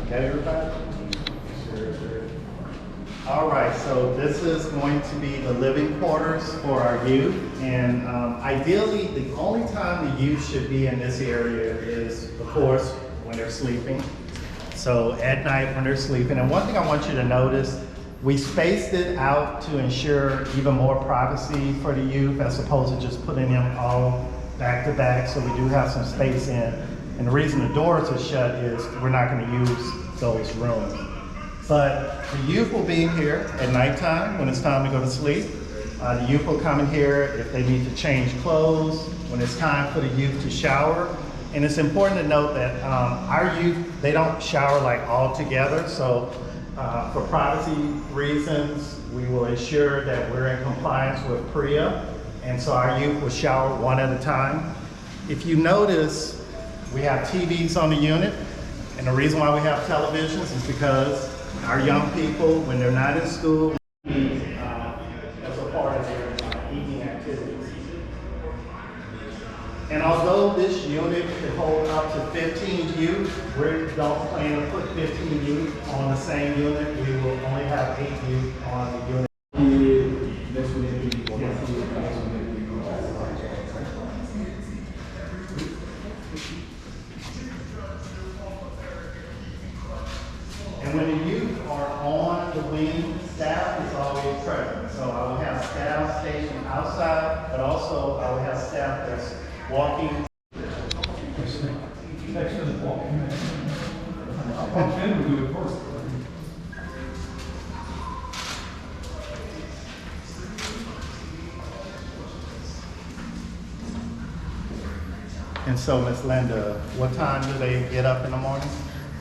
Okay, everybody? Sure. All right, so this is going to be the living quarters for our youth. And ideally, the only time the youth should be in this area is, of course, when they're sleeping. So at night when they're sleeping. And one thing I want you to notice, we spaced it out to ensure even more privacy for the youth as opposed to just putting them all back to back. So we do have some space in. And the reason the doors are shut is we're not going to use those rooms. But the youth will be here at nighttime when it's time to go to sleep. The youth will come in here if they need to change clothes, when it's time for the youth to shower. And it's important to note that our youth, they don't shower like all together. So for privacy reasons, we will ensure that we're in compliance with PREA. And so our youth will shower one at a time. If you notice, we have TVs on the unit. And the reason why we have televisions is because our young people, when they're not in school, as a part of their evening activities. And although this unit can hold up to 15 youth, we don't plan to put 15 youth on the same unit. We will only have 8 youth on the unit. And when the youth are on the wing, staff is always present. So I will have staff stationed outside, but also I will have staff that's walking. And so, Miss Linda, what time do they get up in the morning?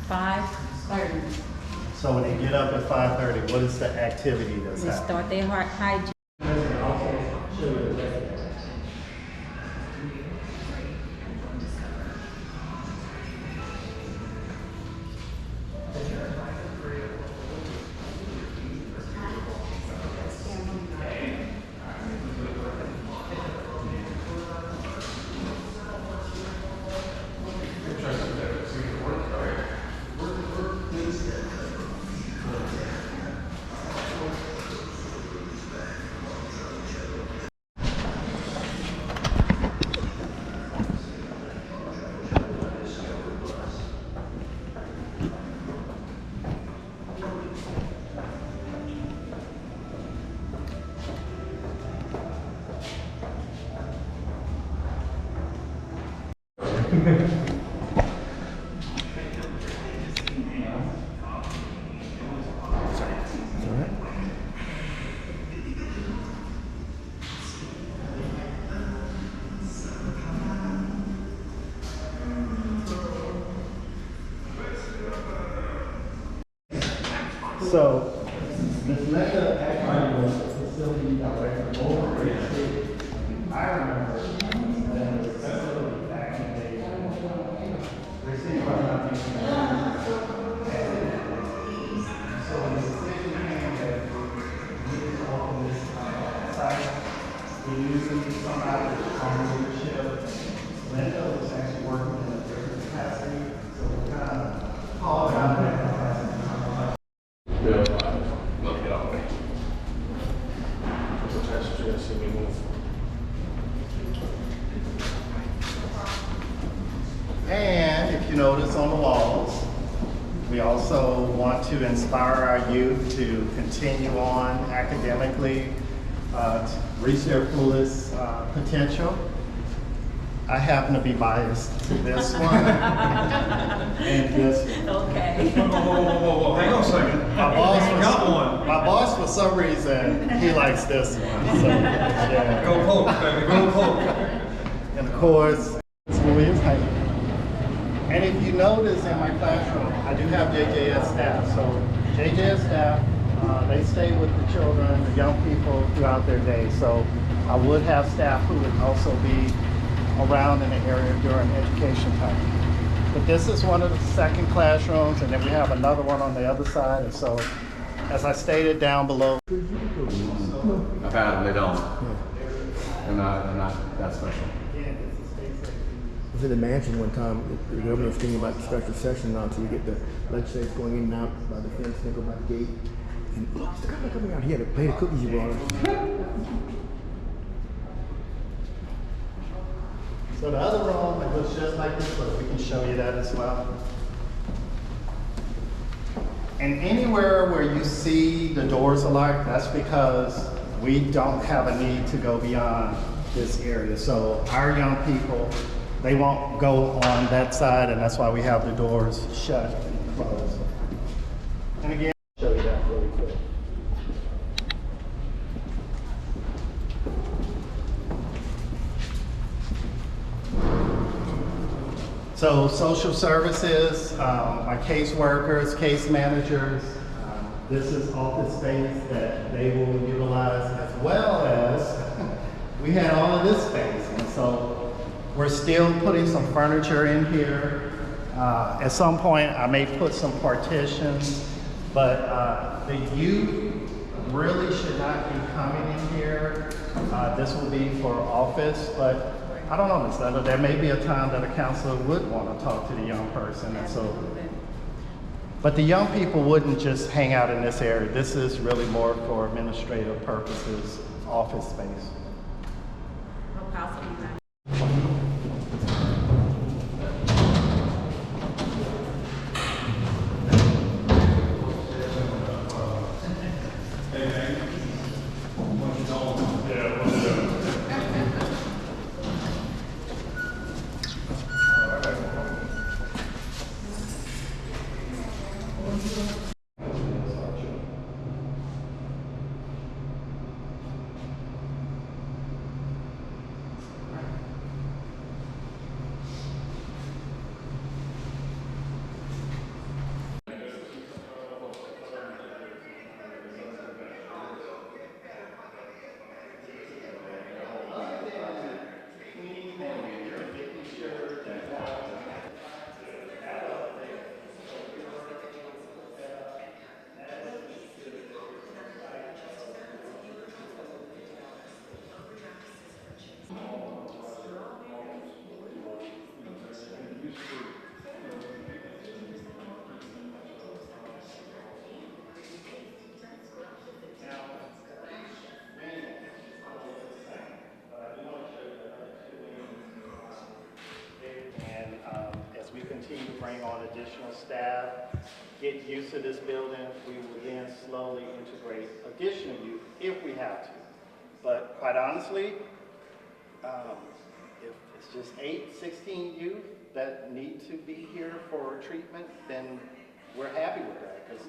5:30. So when they get up at 5:30, what is the activity that's They happening? start their hygiene. So, Ms. Linda actually was the facility director over Bridge City. I remember that the facility back in the day, they seemed like nothing. So when the decision came that we needed to open this site, we knew somebody on leadership. Linda was actually working in a different capacity, so we kind of called out that capacity. And if you notice on the walls, we also want to inspire our youth to continue on academically, to reach their fullest potential. I happen to be biased to this one and this one. Okay. Whoa, hang on a second. My boss, for some reason, he likes this one. So, yeah. Go Pope, baby, go Pope. And of course, it's Louis Height. And if you notice in my classroom, I do have JJS staff. So JJS staff, they stay with the children, the young people throughout their day. So I would have staff who would also be around in the area during education time. But this is one of the second classrooms, and then we have another one on the other side. And so, as I stated down below. I've had them, they don't. They're not that special. Again, this is state safety. was in the mansion one time. The governor was thinking about the special session now, so you get the legislators going in and out by the fence, they go by the gate. And look, the governor coming out here to play the cookies you brought us. So the other room, it looks just like this, but we can show you that as well. And anywhere where you see the doors are locked, that's because we don't have a need to go beyond this area. So our young people, they won't go on that side, and that's why we have the doors shut and closed. And again, I'll show you that really quick. So social services, our caseworkers, case managers, this is office space that they will utilize, as well as we had all of this space. And so we're still putting some furniture in here. At some point I may put some partitions, but the youth really should not be coming in here. This will be for office, but I don't know, Ms. Leonard, there may be a time that a counselor would want to talk to the young person, and so, but the young people wouldn't just hang out in this area. This is really more for administrative purposes, office space. No possible. As we continue to bring on additional staff, get used to this building, we will then slowly integrate additional youth if we have to. But quite honestly, if it's just 16 youth that need to be here for treatment, then we're happy with that. Because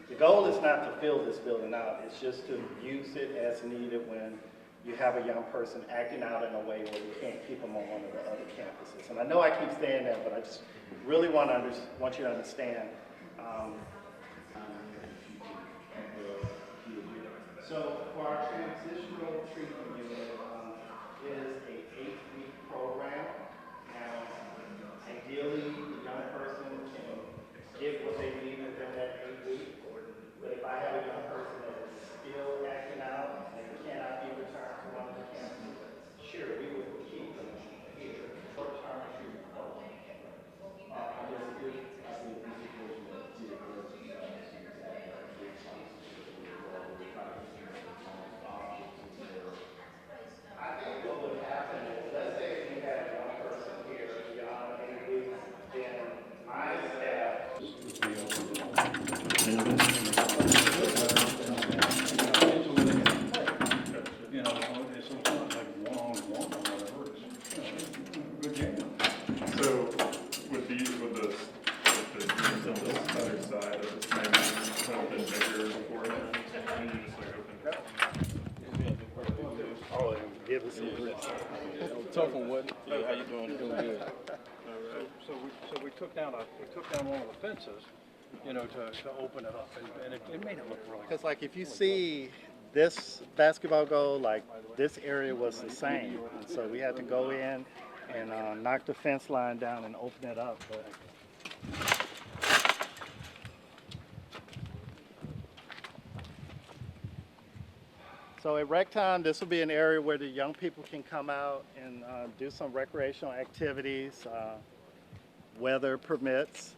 the goal is not to fill this building out, it's just to use it as needed when you have a young person acting out in a way where you can't keep them on one of the other campuses. And I know I keep saying that, but I just really want you to understand. So for our transitional treatment unit, is a 8-week program. Now, ideally, the young person can get what they need within that 8 weeks. But if I have a young person that is still acting out and cannot be returned to one of the campuses, sure, we would keep them here. Short-term treatment program. I guess if I see a situation that did work, I think what would happen is, let's say if you had a young person here beyond 8 weeks, then my staff. You know, it's not like one-on-one or whatever, it's a good game. So with the units on this other side of this maybe have been bigger beforehand, and you just like open. Oh, and give us some grits. Tough one, what? Yeah, how you doing? Doing good. So we took down one of the fences, you know, to open it up, and it made it look really. Because like if you see this basketball goal, like this area was the same. And so we had to go in and knock the fence line down and open it up. But So at rec time, this will be an area where the young people can come out and do some recreational activities, weather permits.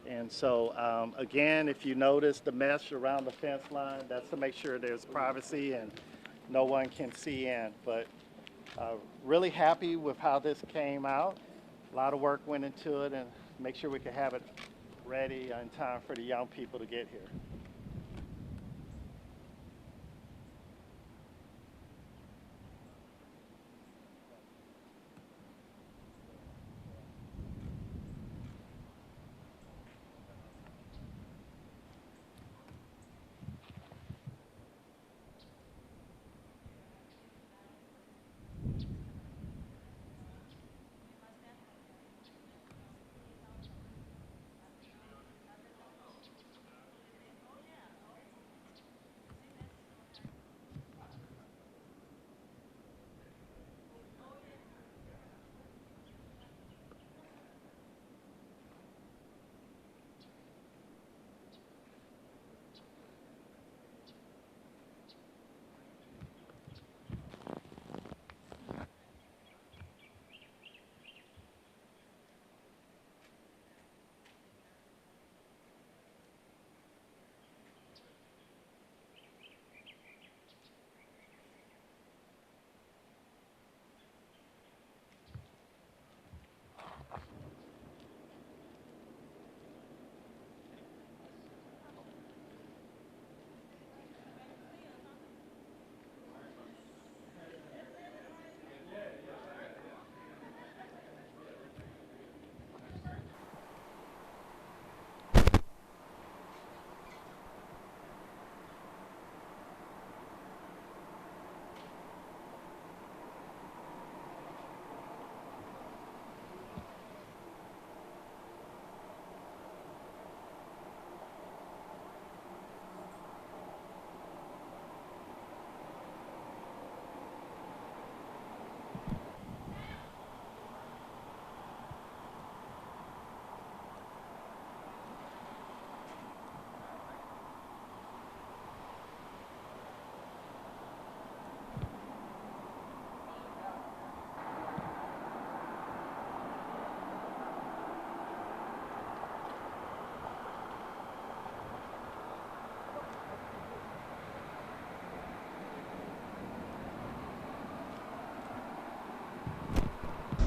And so again, if you notice the mesh around the fence line, that's to make sure there's privacy and no one can see in. But really happy with how this came out. A lot of work went into it and make sure we could have it ready in time for the young people to get here.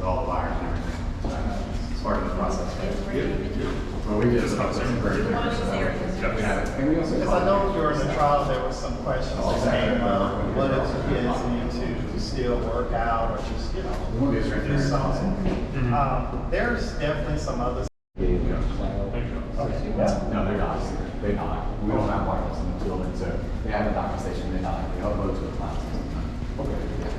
All the wires and everything. It's part of the process. Well, we just have some very we have it. And we also Because I know during the trial there were some questions that came up. What if the kids need to still work out or just, you know, do something? There's definitely some other. No, they're not. They're not. We don't have wireless in the building, so they have a docking station. They're not. They upload to the cloud system. Okay. Yeah.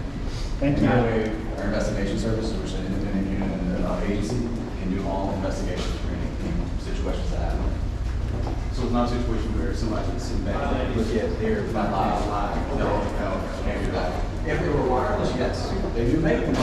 Thank you. That way, our investigation service, which is an independent unit in the agency, can do all investigations for any situations that happen. So it's not a situation where somebody can sit back and look at their live. No, can't do that. If they were wireless, yes, they do make them.